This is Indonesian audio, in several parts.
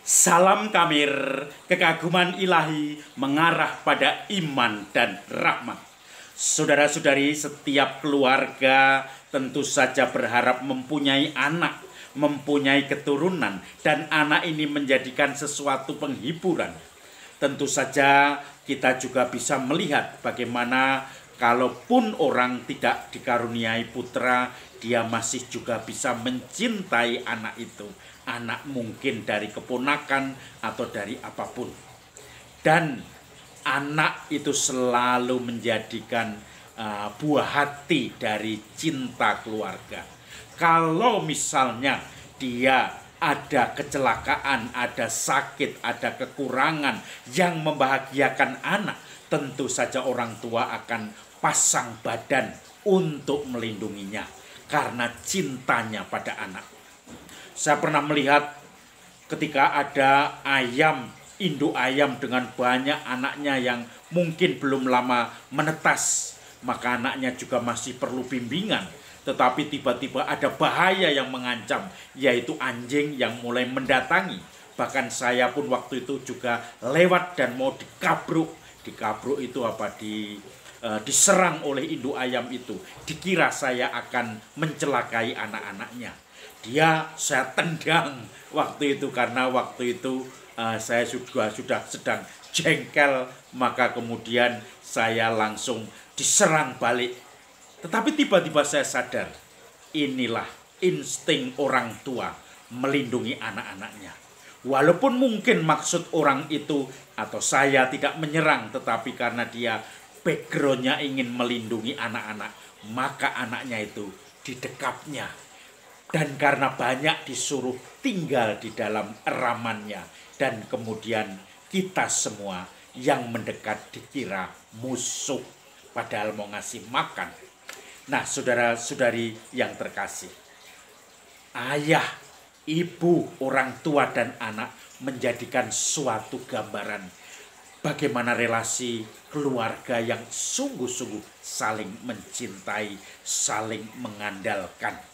Salam Kamir, kekaguman ilahi mengarah pada iman dan rahmat. Saudara-saudari, setiap keluarga tentu saja berharap mempunyai anak, mempunyai keturunan, dan anak ini menjadikan sesuatu penghiburan. Tentu saja kita juga bisa melihat bagaimana kalaupun orang tidak dikaruniai putra, dia masih juga bisa mencintai anak itu. Anak mungkin dari keponakan atau dari apapun. Dan anak itu selalu menjadikan buah hati dari cinta keluarga. Kalau misalnya dia ada kecelakaan, ada sakit, ada kekurangan yang membahagiakan anak, tentu saja orang tua akan pasang badan untuk melindunginya karena cintanya pada anak. Saya pernah melihat ketika ada ayam, induk ayam dengan banyak anaknya yang mungkin belum lama menetas, maka anaknya juga masih perlu bimbingan. Tetapi tiba-tiba ada bahaya yang mengancam, yaitu anjing yang mulai mendatangi. Bahkan saya pun waktu itu juga lewat dan mau dikabruk. Dikabruk itu diserang oleh induk ayam itu. Dikira saya akan mencelakai anak-anaknya. Saya tendang waktu itu karena waktu itu saya sudah sedang jengkel, maka kemudian saya langsung diserang balik. Tetapi tiba-tiba saya sadar, inilah insting orang tua melindungi anak-anaknya. Walaupun mungkin maksud orang itu atau saya tidak menyerang, tetapi karena dia backgroundnya ingin melindungi anak-anak, maka anaknya itu didekapnya. Dan karena banyak disuruh tinggal di dalam eramannya. Dan kemudian kita semua yang mendekat dikira musuh. Padahal mau ngasih makan. Nah, saudara-saudari yang terkasih. Ayah, ibu, orang tua dan anak menjadikan suatu gambaran. Bagaimana relasi keluarga yang sungguh-sungguh saling mencintai, saling mengandalkan.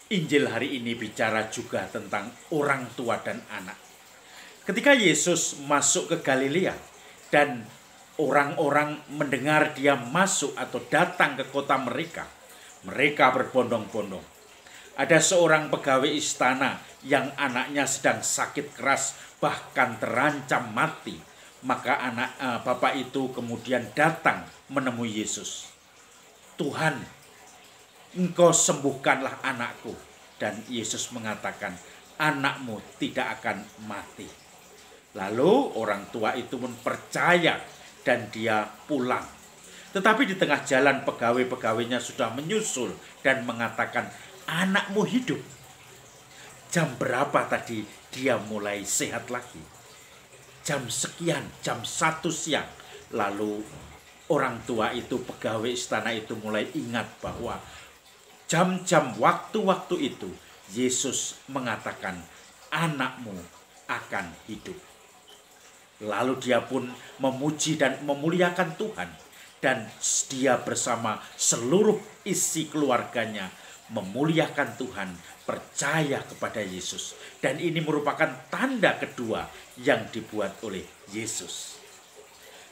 Injil hari ini bicara juga tentang orang tua dan anak. Ketika Yesus masuk ke Galilea dan orang-orang mendengar dia masuk atau datang ke kota mereka, mereka berbondong-bondong. Ada seorang pegawai istana yang anaknya sedang sakit keras, bahkan terancam mati. Maka bapak itu kemudian datang menemui Yesus. Tuhan, Engkau sembuhkanlah anakku. Dan Yesus mengatakan, anakmu tidak akan mati. Lalu orang tua itu pun percaya dan dia pulang. Tetapi di tengah jalan pegawai-pegawainya sudah menyusul dan mengatakan, anakmu hidup. Jam berapa tadi dia mulai sehat lagi? Jam sekian, jam 1 siang. Lalu orang tua itu, pegawai istana itu mulai ingat bahwa jam-jam waktu-waktu itu Yesus mengatakan anakmu akan hidup. Lalu dia pun memuji dan memuliakan Tuhan. Dan dia bersama seluruh isi keluarganya memuliakan Tuhan, percaya kepada Yesus. Dan ini merupakan tanda kedua yang dibuat oleh Yesus.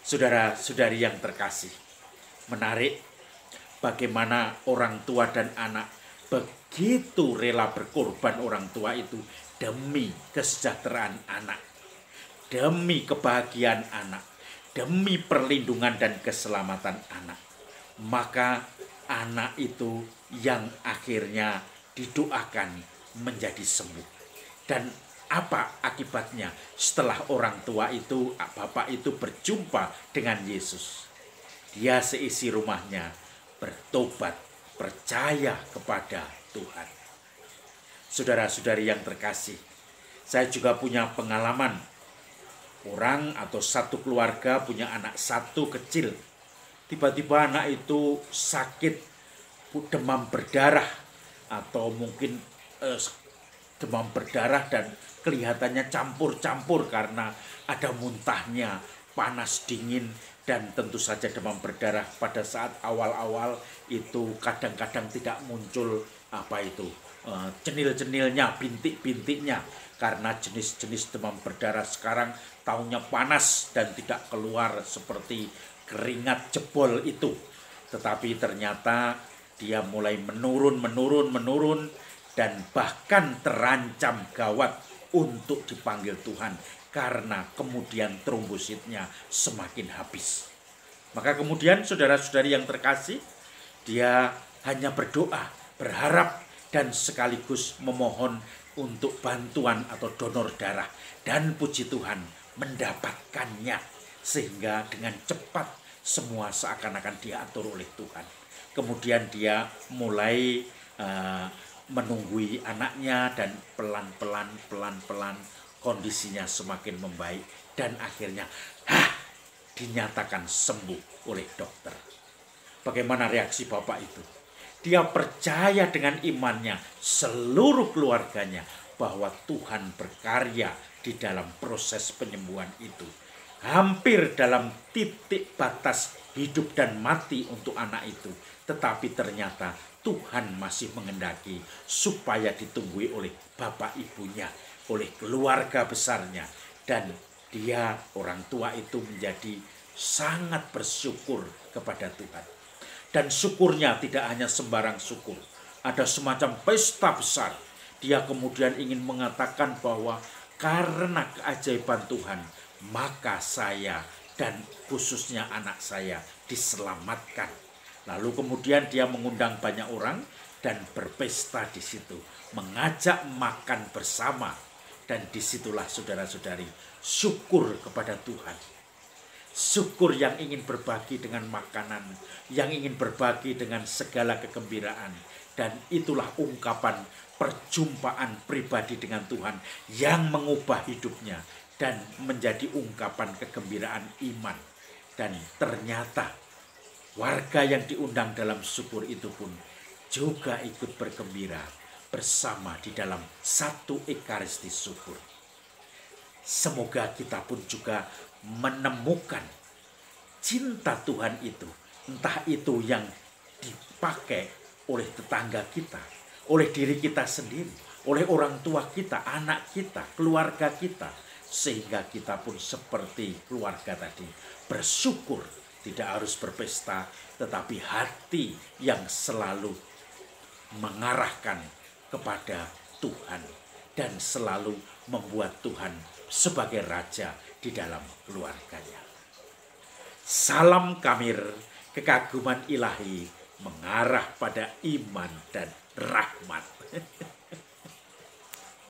Saudara-saudari yang terkasih, menarik bagaimana orang tua dan anak begitu rela berkorban orang tua itu demi kesejahteraan anak, demi kebahagiaan anak, demi perlindungan dan keselamatan anak. Maka anak itu yang akhirnya didoakan menjadi sembuh. Dan apa akibatnya setelah orang tua itu, bapak itu berjumpa dengan Yesus? Dia seisi rumahnya bertobat, percaya kepada Tuhan. Saudara-saudari yang terkasih, saya juga punya pengalaman. Orang atau satu keluarga punya anak satu kecil. Tiba-tiba anak itu sakit, demam berdarah, atau mungkin demam berdarah dan kelihatannya campur-campur karena ada muntahnya, panas dingin. Dan tentu saja demam berdarah pada saat awal-awal itu kadang-kadang tidak muncul cenil-cenilnya, bintik-bintiknya. karena jenis-jenis demam berdarah sekarang tahunnya panas dan tidak keluar seperti keringat jebol itu. Tetapi ternyata dia mulai menurun dan bahkan terancam gawat untuk dipanggil Tuhan karena kemudian trombositnya semakin habis. Maka kemudian saudara-saudari yang terkasih, dia hanya berdoa, berharap, dan sekaligus memohon untuk bantuan atau donor darah. Dan puji Tuhan mendapatkannya. Sehingga dengan cepat semua seakan-akan diatur oleh Tuhan. Kemudian dia mulai menunggui anaknya dan pelan-pelan kondisinya semakin membaik. Dan akhirnya dinyatakan sembuh oleh dokter. Bagaimana reaksi bapak itu? Dia percaya dengan imannya, seluruh keluarganya, bahwa Tuhan berkarya di dalam proses penyembuhan itu. Hampir dalam titik batas hidup dan mati untuk anak itu. Tetapi ternyata Tuhan masih menghendaki supaya ditunggui oleh bapak ibunya, oleh keluarga besarnya. Dan dia, orang tua itu, menjadi sangat bersyukur kepada Tuhan. Dan syukurnya tidak hanya sembarang syukur. Ada semacam pesta besar. Dia kemudian ingin mengatakan bahwa karena keajaiban Tuhan, maka saya dan khususnya anak saya diselamatkan. Lalu kemudian dia mengundang banyak orang dan berpesta di situ. Mengajak makan bersama. Dan disitulah saudara-saudari, syukur kepada Tuhan. Syukur yang ingin berbagi dengan makanan, yang ingin berbagi dengan segala kegembiraan. Dan itulah ungkapan perjumpaan pribadi dengan Tuhan yang mengubah hidupnya dan menjadi ungkapan kegembiraan iman. Dan ternyata warga yang diundang dalam syukur itu pun juga ikut bergembira bersama di dalam satu ekaristi syukur. Semoga kita pun juga menemukan cinta Tuhan itu. Entah itu yang dipakai oleh tetangga kita, oleh diri kita sendiri, oleh orang tua kita, anak kita, keluarga kita. Sehingga kita pun seperti keluarga tadi, bersyukur, tidak harus berpesta, tetapi hati yang selalu mengarahkan kepada Tuhan dan selalu membuat Tuhan sebagai raja di dalam keluarganya. Salam Kamir, kekaguman ilahi mengarah pada iman dan rahmat.